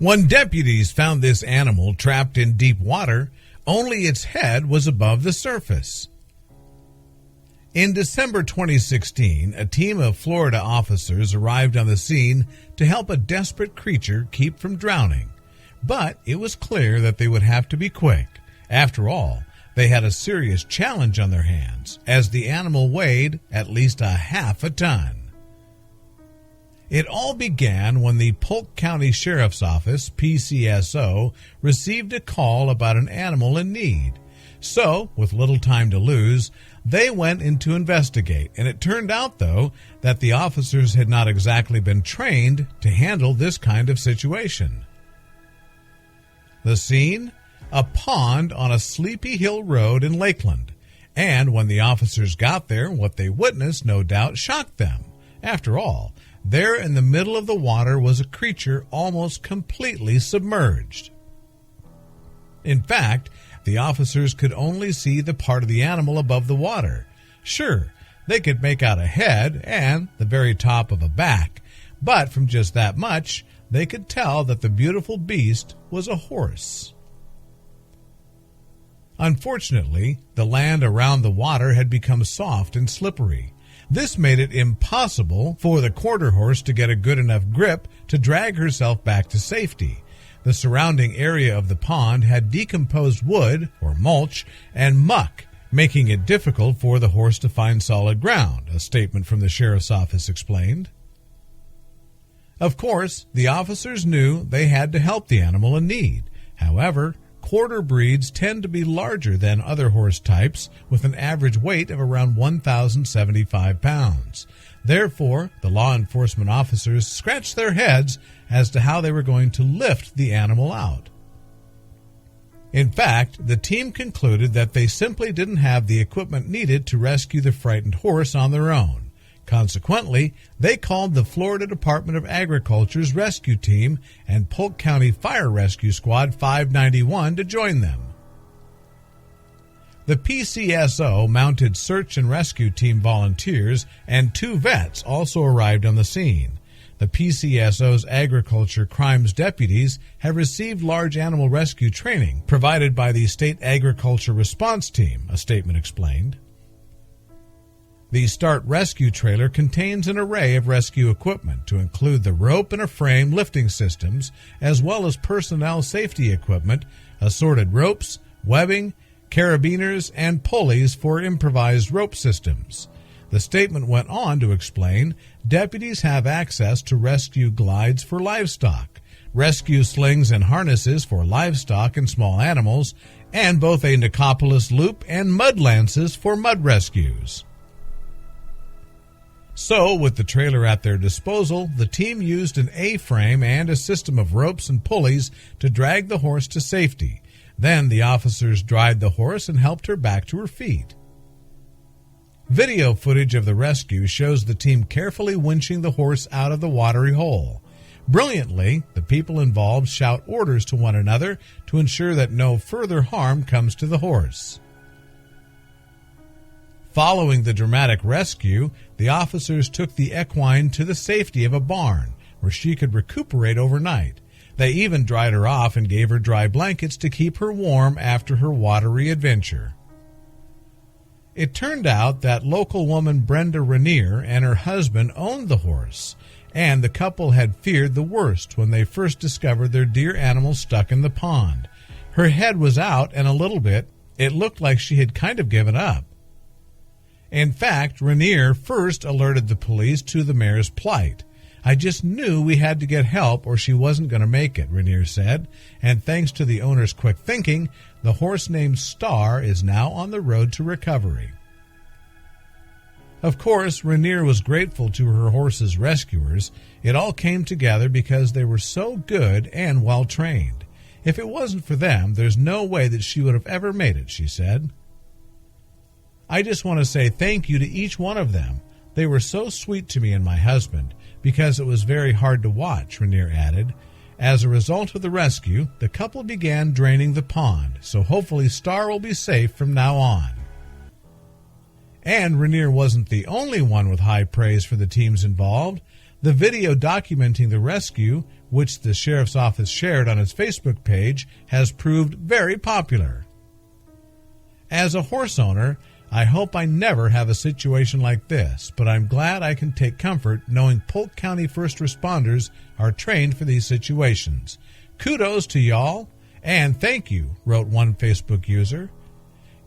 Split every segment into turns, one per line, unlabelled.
When deputies found this animal trapped in deep water, only its head was above the surface. In December 2016, a team of Florida officers arrived on the scene to help a desperate creature keep from drowning. But it was clear that they would have to be quick. After all, they had a serious challenge on their hands, as the animal weighed at least a half a ton. It all began when the Polk County Sheriff's Office, PCSO, received a call about an animal in need. So, with little time to lose, they went in to investigate, and it turned out, though, that the officers had not exactly been trained to handle this kind of situation. The scene? A pond on a Sleepy Hill road in Lakeland. And when the officers got there, what they witnessed no doubt shocked them. After all, there in the middle of the water was a creature almost completely submerged. In fact, the officers could only see the part of the animal above the water. Sure, they could make out a head and the very top of a back, but from just that much, they could tell that the beautiful beast was a horse. Unfortunately, the land around the water had become soft and slippery. This made it impossible for the quarter horse to get a good enough grip to drag herself back to safety. The surrounding area of the pond had decomposed wood, or mulch, and muck, making it difficult for the horse to find solid ground, a statement from the sheriff's office explained. Of course, the officers knew they had to help the animal in need. However, quarter breeds tend to be larger than other horse types, with an average weight of around 1,075 pounds. Therefore, the law enforcement officers scratched their heads as to how they were going to lift the animal out. In fact, the team concluded that they simply didn't have the equipment needed to rescue the frightened horse on their own. Consequently, they called the Florida Department of Agriculture's rescue team and Polk County Fire Rescue Squad 591 to join them. The PCSO mounted search and rescue team volunteers and 2 vets also arrived on the scene. The PCSO's agriculture crimes deputies have received large animal rescue training provided by the State Agriculture Response Team, a statement explained. The START rescue trailer contains an array of rescue equipment to include the rope and a frame lifting systems, as well as personnel safety equipment, assorted ropes, webbing, carabiners, and pulleys for improvised rope systems. The statement went on to explain deputies have access to rescue glides for livestock, rescue slings and harnesses for livestock and small animals, and both a Nicopolis loop and mud lances for mud rescues. So, with the trailer at their disposal, the team used an A-frame and a system of ropes and pulleys to drag the horse to safety. Then the officers dried the horse and helped her back to her feet. Video footage of the rescue shows the team carefully winching the horse out of the watery hole. Brilliantly, the people involved shout orders to one another to ensure that no further harm comes to the horse. Following the dramatic rescue, the officers took the equine to the safety of a barn, where she could recuperate overnight. They even dried her off and gave her dry blankets to keep her warm after her watery adventure. It turned out that local woman Brenda Rainier and her husband owned the horse, and the couple had feared the worst when they first discovered their dear animal stuck in the pond. Her head was out, and a little bit, it looked like she had kind of given up. In fact, Rainier first alerted the police to the mare's plight. "I just knew we had to get help or she wasn't going to make it," Rainier said, and thanks to the owner's quick thinking, the horse named Star is now on the road to recovery. Of course, Rainier was grateful to her horse's rescuers. It all came together because they were so good and well-trained. "If it wasn't for them, there's no way that she would have ever made it," she said. "I just want to say thank you to each one of them. They were so sweet to me and my husband, because it was very hard to watch," Rainier added. As a result of the rescue, the couple began draining the pond, so hopefully Star will be safe from now on. And Rainier wasn't the only one with high praise for the teams involved. The video documenting the rescue which the sheriff's office shared on its Facebook page, has proved very popular. As a horse owner, I hope I never have a situation like this, but I'm glad I can take comfort knowing Polk County first responders are trained for these situations. Kudos to y'all, and thank you, wrote one Facebook user.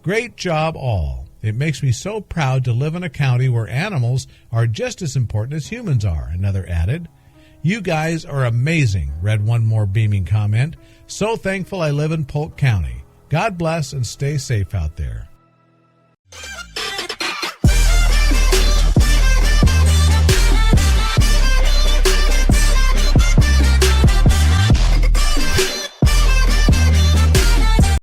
Great job all. It makes me so proud to live in a county where animals are just as important as humans are, another added. You guys are amazing, read one more beaming comment. So thankful I live in Polk County. God bless and stay safe out there.